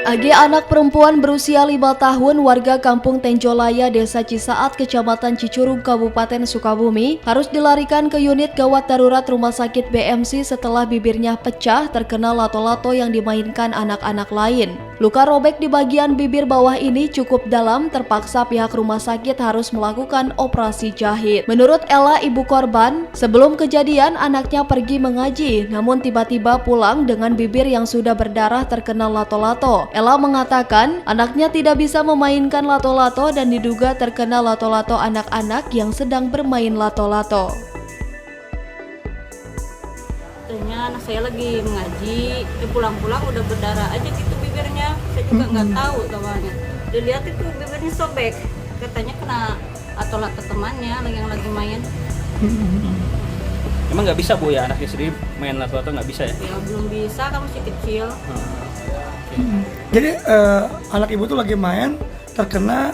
AG anak perempuan berusia 5 tahun warga kampung Tenjolaya, Desa Cisaat, Kecamatan Cicurug, Kabupaten Sukabumi harus dilarikan ke unit gawat darurat Rumah Sakit BMC setelah bibirnya pecah terkena lato-lato yang dimainkan anak-anak lain. Luka robek di bagian bibir bawah ini cukup dalam, terpaksa pihak rumah sakit harus melakukan operasi jahit. Menurut Ella, ibu korban, sebelum kejadian anaknya pergi mengaji, namun tiba-tiba pulang dengan bibir yang sudah berdarah terkena lato-lato. Ella mengatakan anaknya tidak bisa memainkan lato-lato dan diduga terkena lato-lato anak-anak yang sedang bermain lato-lato. Katanya anak saya lagi mengaji, pulang-pulang udah berdarah aja gitu bibirnya. Saya juga nggak tahu awalnya. Dilihat itu bibirnya sobek, katanya kena lato-lato temannya yang lagi main. Emang nggak bisa Bu ya, anaknya sendiri main lato-lato nggak bisa ya? Ya belum bisa, kan masih kecil. Jadi anak ibu tuh lagi main terkena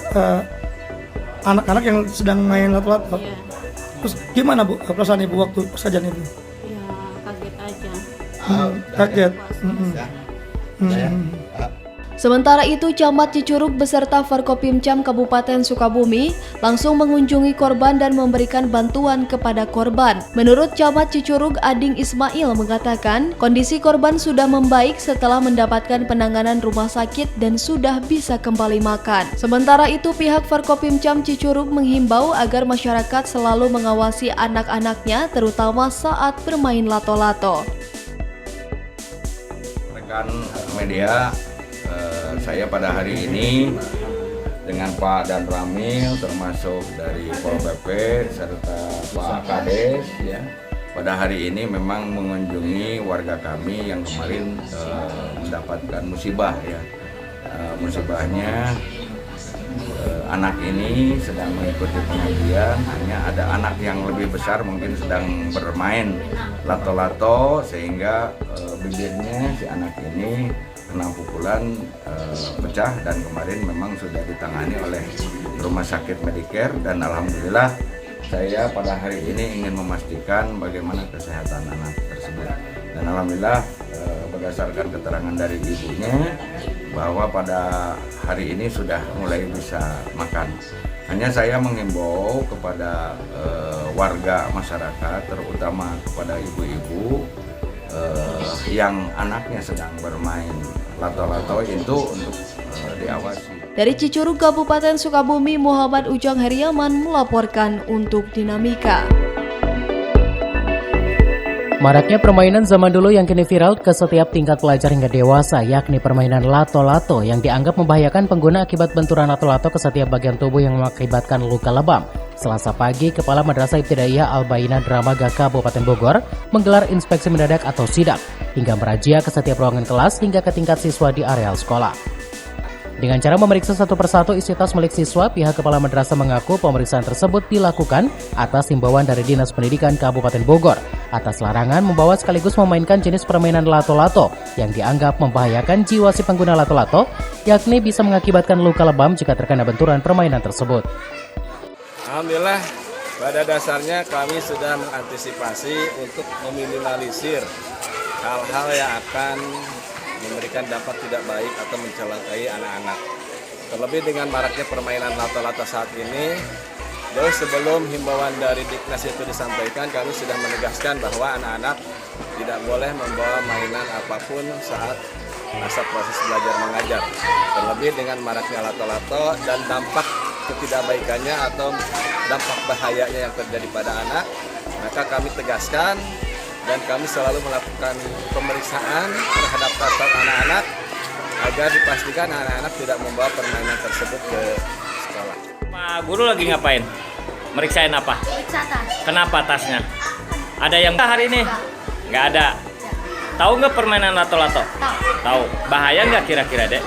anak-anak yang sedang main lato-lato. Iya. Terus gimana Bu perasaan ibu waktu kejadian itu? Ya kaget aja. Kaget. Sementara itu, Camat Cicurug beserta Forkopimcam Kabupaten Sukabumi langsung mengunjungi korban dan memberikan bantuan kepada korban. Menurut Camat Cicurug, Ading Ismail mengatakan kondisi korban sudah membaik setelah mendapatkan penanganan rumah sakit dan sudah bisa kembali makan. Sementara itu, pihak Forkopimcam Cicurug menghimbau agar masyarakat selalu mengawasi anak-anaknya terutama saat bermain lato-lato. Rekan media, saya pada hari ini dengan Pak Dan Ramil termasuk dari Pol PP serta Pak Kades ya, pada hari ini memang mengunjungi warga kami yang kemarin mendapatkan musibah ya. Musibahnya anak ini sedang mengikuti pengajian, hanya ada anak yang lebih besar mungkin sedang bermain lato-lato sehingga bibirnya si anak ini kena pukulan pecah dan kemarin memang sudah ditangani oleh Rumah Sakit Medicare dan alhamdulillah saya pada hari ini ingin memastikan bagaimana kesehatan anak tersebut dan alhamdulillah berdasarkan keterangan dari ibunya bahwa pada hari ini sudah mulai bisa makan. Hanya saya menghimbau kepada warga masyarakat terutama kepada ibu-ibu yang anaknya sedang bermain lato-lato itu untuk diawasi. Dari Cicurug, Kabupaten Sukabumi, Muhammad Ujang Heriaman melaporkan untuk Dinamika. Maraknya permainan zaman dulu yang kini viral ke setiap tingkat pelajar hingga dewasa, yakni permainan lato-lato yang dianggap membahayakan pengguna akibat benturan lato-lato ke setiap bagian tubuh yang mengakibatkan luka lebam. Selasa pagi, Kepala Madrasah Ibtidaiyah Al-Bainah Dramaga Kabupaten Bogor menggelar inspeksi mendadak atau sidak hingga merazia ke setiap ruangan kelas hingga ke tingkat siswa di areal sekolah. Dengan cara memeriksa satu persatu isi tas milik siswa, pihak Kepala Madrasah mengaku pemeriksaan tersebut dilakukan atas himbauan dari Dinas Pendidikan Kabupaten Bogor atas larangan membawa sekaligus memainkan jenis permainan lato-lato yang dianggap membahayakan jiwa si pengguna lato-lato, yakni bisa mengakibatkan luka lebam jika terkena benturan permainan tersebut. Alhamdulillah, pada dasarnya kami sudah mengantisipasi untuk meminimalisir hal-hal yang akan memberikan dampak tidak baik atau mencelakai anak-anak. Terlebih dengan maraknya permainan lato-lato saat ini, jauh sebelum himbauan dari Diknas itu disampaikan, kami sudah menegaskan bahwa anak-anak tidak boleh membawa mainan apapun saat masa proses belajar mengajar. Terlebih dengan maraknya lato-lato dan dampak ketidakbaikannya atau dampak bahayanya yang terjadi pada anak, maka kami tegaskan dan kami selalu melakukan pemeriksaan terhadap tas-tas anak-anak agar dipastikan anak-anak tidak membawa permainan tersebut ke sekolah. Pak Guru lagi ngapain? Meriksain apa? Periksa tas. Kenapa tasnya? Ada yang hari ini? Nggak ada. Tahu nggak permainan lato-lato? Tahu. Bahaya nggak kira-kira, Dek?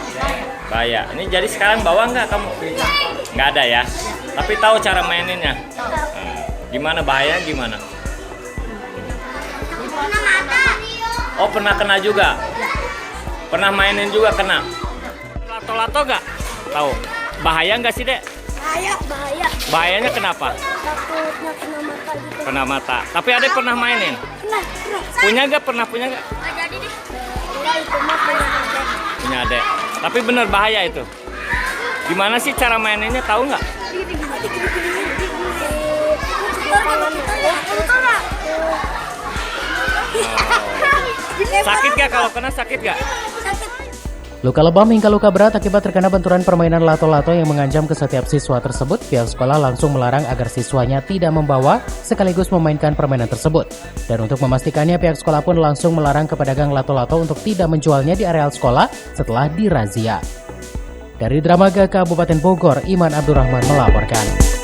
Bahaya. Ini jadi sekarang bawa nggak kamu? Nggak ada ya. Tapi tahu cara maininnya? Gimana bahaya? Gimana? Oh, pernah kena juga? Pernah mainin juga kena? Lato-lato nggak? Tahu. Bahaya nggak sih, Dek? Bahaya. Bahayanya kenapa? Takutnya kena mata gitu. Kena mata. Tapi adek pernah mainin? Pernah. Punya nggak? Pernah punya nggak? Nggak jadi deh. Enggak, itu mah punya adek. Punya adek. Tapi bener bahaya itu. Gimana sih cara maininnya, tahu nggak? Sakit gak kalau kena, sakit gak? Luka lebam hingga luka berat akibat terkena benturan permainan lato-lato yang mengancam ke setiap siswa tersebut, pihak sekolah langsung melarang agar siswanya tidak membawa sekaligus memainkan permainan tersebut. Dan untuk memastikannya, pihak sekolah pun langsung melarang ke pedagang lato-lato untuk tidak menjualnya di areal sekolah setelah dirazia. Dari Dramaga Kabupaten Bogor, Iman Abdurrahman melaporkan.